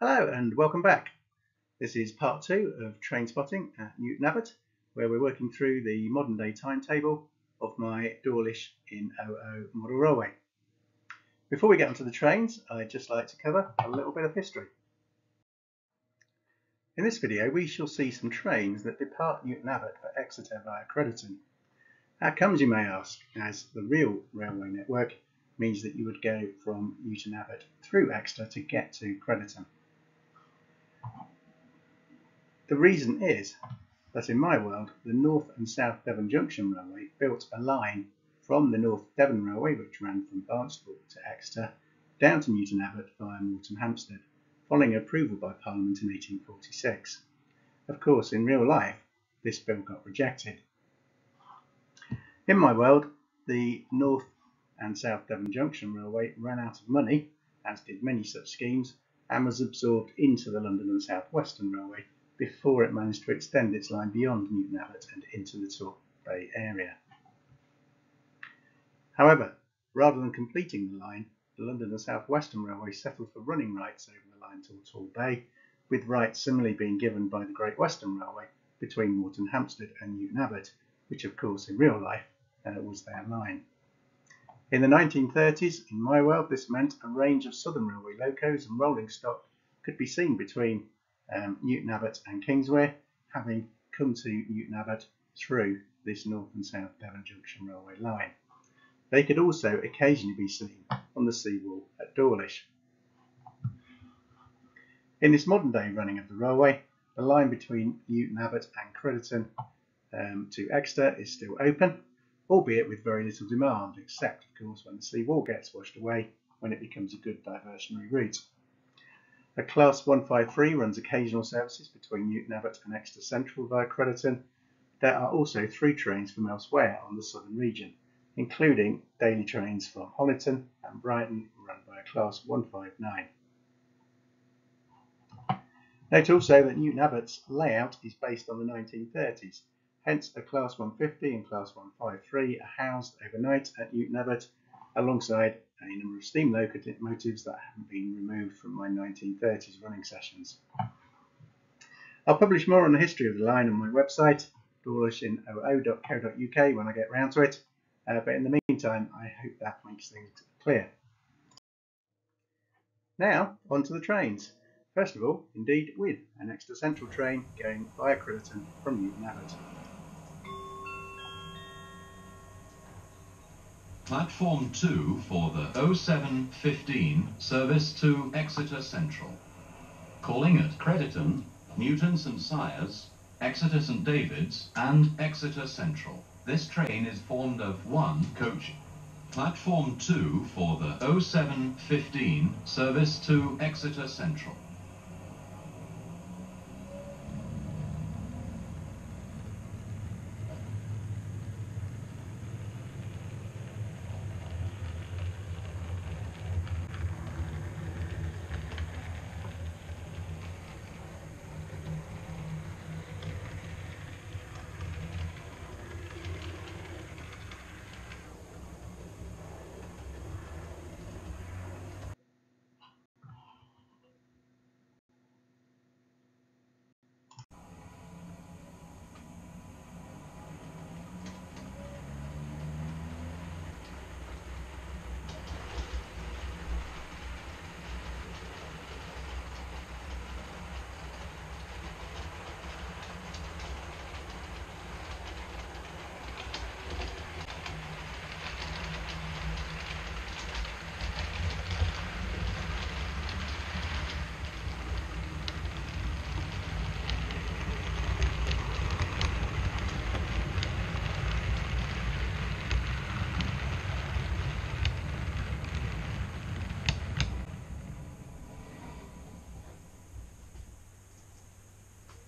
Hello and welcome back. This is part 2 of train spotting at Newton Abbot, where we're working through the modern day timetable of my Dawlish in 00 model railway. Before we get onto the trains, I'd just like to cover a little bit of history. In this video we shall see some trains that depart Newton Abbot for Exeter via Crediton. How comes, you may ask, as the real railway network means that you would go from Newton Abbot through Exeter to get to Crediton. The reason is that in my world, the North and South Devon Junction Railway built a line from the North Devon Railway, which ran from Barnstaple to Exeter, down to Newton Abbot via Moreton Hampstead, following approval by Parliament in 1846. Of course, in real life, this bill got rejected. In my world, the North and South Devon Junction Railway ran out of money, as did many such schemes, and was absorbed into the London and South Western Railway before it managed to extend its line beyond Newton Abbot and into the Torp Bay area. However, rather than completing the line, the London and South Western Railway settled for running rights over the line to Torp Bay, with rights similarly being given by the Great Western Railway between Moreton Hampstead and Newton Abbot, which of course in real life was their line. In the 1930s, in my world, this meant a range of Southern Railway locos and rolling stock could be seen between Newton Abbot and Kingswear, having come to Newton Abbot through this North and South Devon Junction Railway line. They could also occasionally be seen on the seawall at Dawlish. In this modern day running of the railway, the line between Newton Abbot and Crediton to Exeter is still open, albeit with very little demand, except of course when the seawall gets washed away, when it becomes a good diversionary route. A Class 153 runs occasional services between Newton Abbot and Exeter Central via Crediton. There are also through trains from elsewhere on the southern region, including daily trains from Honiton and Brighton run by a Class 159. Note also that Newton Abbot's layout is based on the 1930s, hence a Class 150 and Class 153 are housed overnight at Newton Abbot alongside a number of steam locomotives that haven't been removed from my 1930s running sessions. I'll publish more on the history of the line on my website, dawlishin00.co.uk, when I get round to it, but in the meantime I hope that makes things clear. Now on to the trains. First of all, indeed with an Exeter Central train going via Crediton from Newton Abbot. Platform 2 for the 07:15 service to Exeter Central. Calling at Crediton, Newton St Sires, Exeter St David's and Exeter Central. This train is formed of one coach. Platform 2 for the 07:15 service to Exeter Central.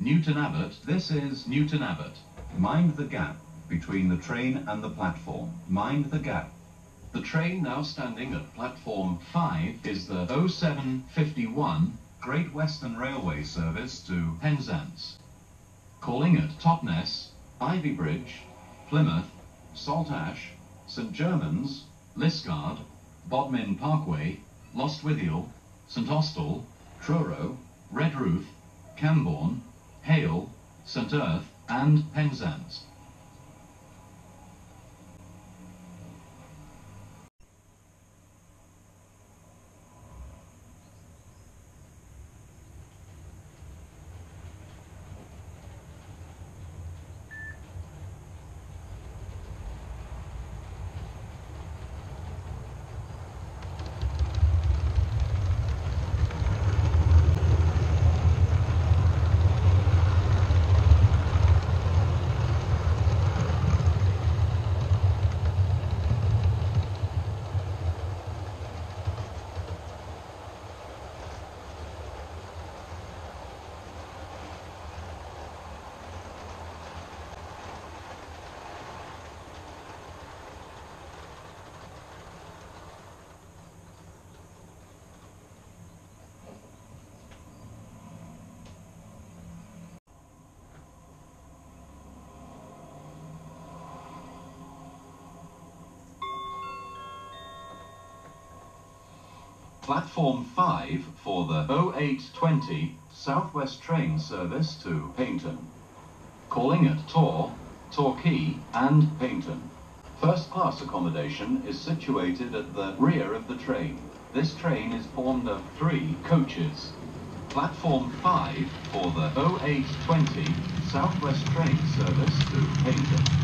Newton Abbot, this is Newton Abbot. Mind the gap between the train and the platform. Mind the gap. The train now standing at platform 5 is the 07:51 Great Western Railway service to Penzance. Calling at Totnes, Ivybridge, Plymouth, Saltash, St Germans, Liskeard, Bodmin Parkway, Lostwithiel, St Austell, Truro, Redruth, Camborne, Hale, St Erth and Penzance. Platform 5 for the 0820 Southwest train service to Paynton. Calling at Tor, Torquay and Paynton. First class accommodation is situated at the rear of the train. This train is formed of 3 coaches. Platform 5 for the 0820 Southwest train service to Paynton.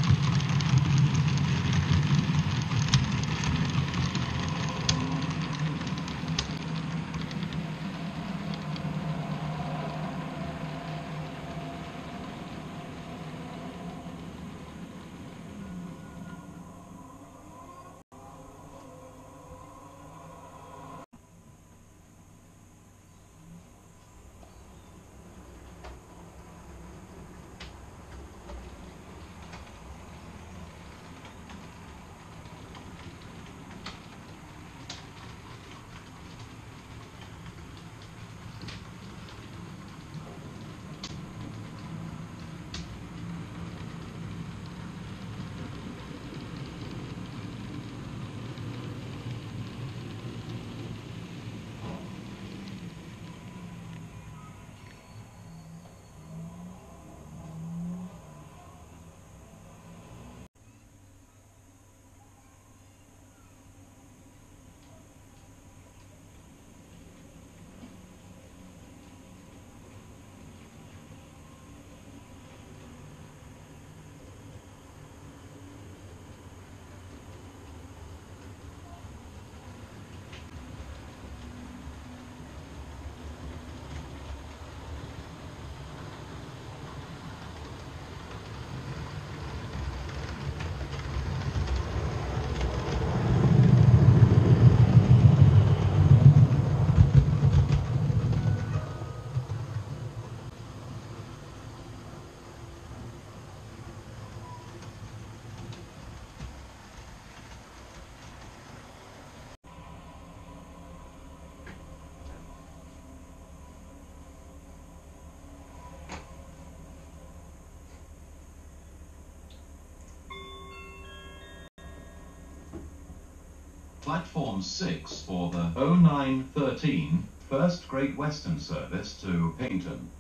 Platform 6 for the 0913 First Great Western service to Paynton.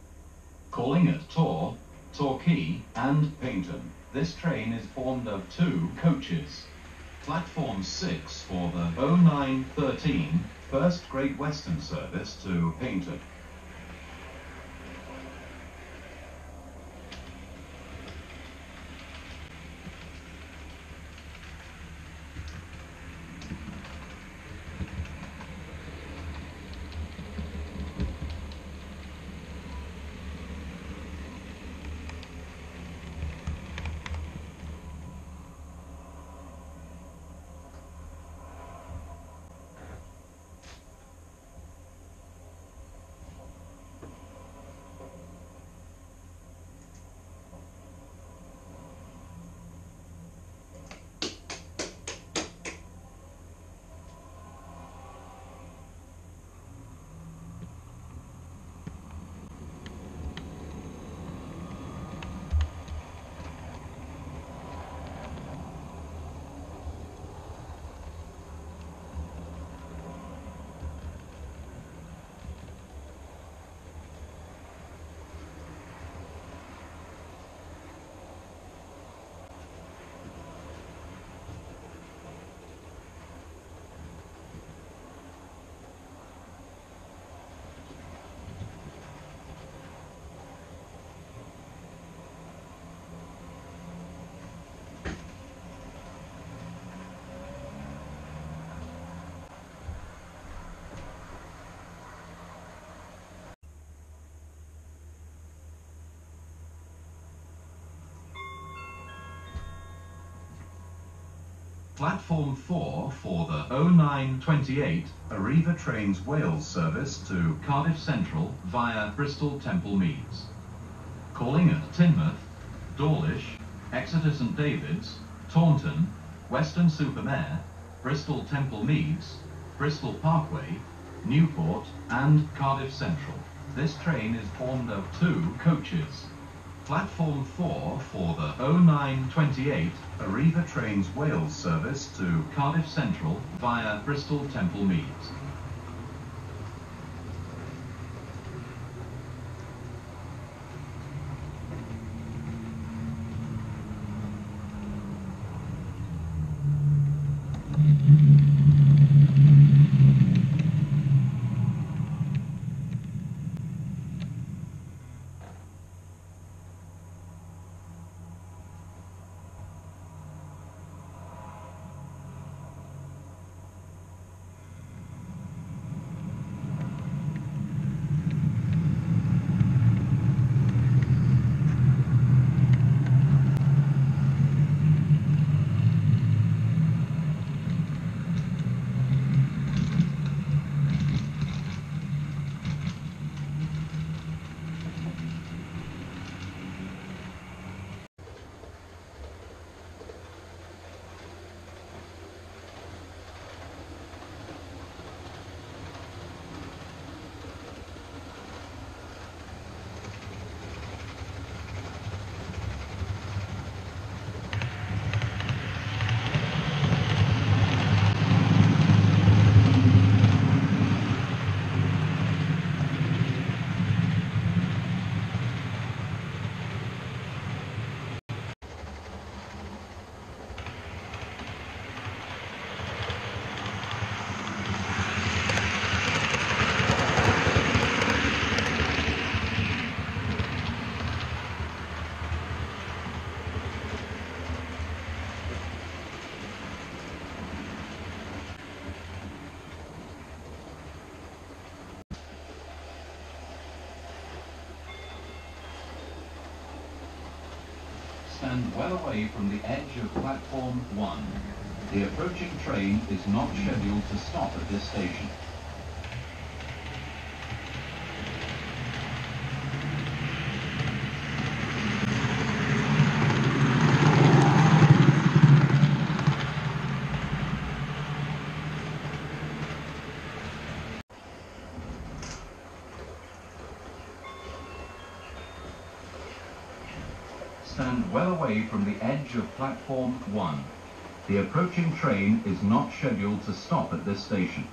Calling at Tor, Torquay and Paynton. This train is formed of 2 coaches. Platform 6 for the 0913 First Great Western service to Paynton. Platform 4 for the 0928 Arriva Trains Wales service to Cardiff Central via Bristol Temple Meads. Calling at Teignmouth, Dawlish, Exeter St.David's, Taunton, Weston-super-Mare, Bristol Temple Meads, Bristol Parkway, Newport and Cardiff Central. This train is formed of 2 coaches. Platform 4 for the 0928 Arriva Trains Wales service to Cardiff Central via Bristol Temple Meads. Stand well away from the edge of platform 1. The approaching train is not scheduled to stop at this station. Stand well away from the edge of platform 1. The approaching train is not scheduled to stop at this station.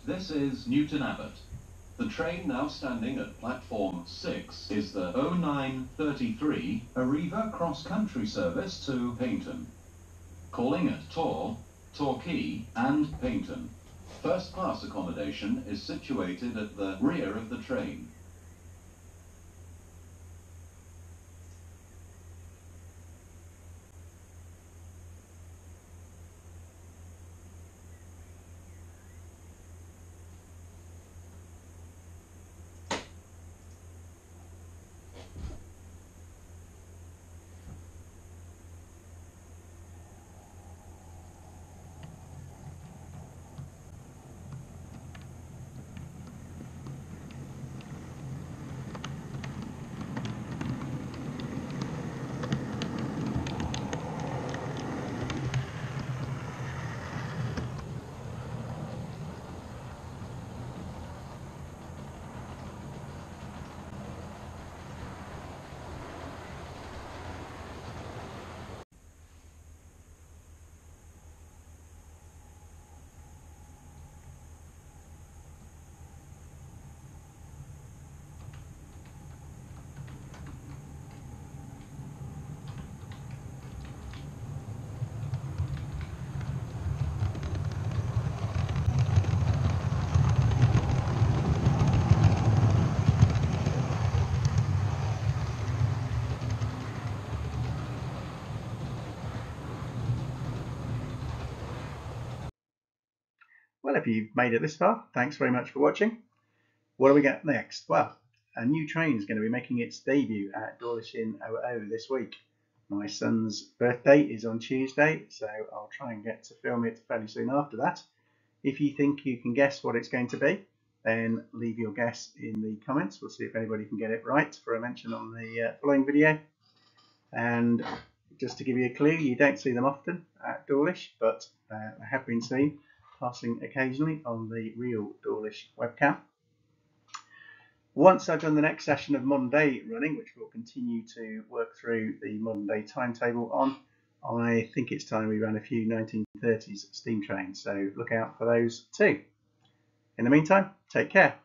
This is Newton Abbot. The train now standing at platform 6 is the 0933 Arriva cross-country service to Paignton. Calling at Torre, Torquay and Paignton. First class accommodation is situated at the rear of the train. Well, if you've made it this far, thanks very much for watching. What do we get next? Well, a new train is going to be making its debut at Dawlish in OO this week. My son's birthday is on Tuesday, so I'll try and get to film it fairly soon after that. If you think you can guess what it's going to be, then leave your guess in the comments. We'll see if anybody can get it right for a mention on the following video. And just to give you a clue, you don't see them often at Dawlish, but they have been seen passing occasionally on the real Dawlish webcam. Once I've done the next session of modern day running, which we'll continue to work through the modern day timetable on, I think it's time we ran a few 1930s steam trains, so look out for those too. In the meantime, take care.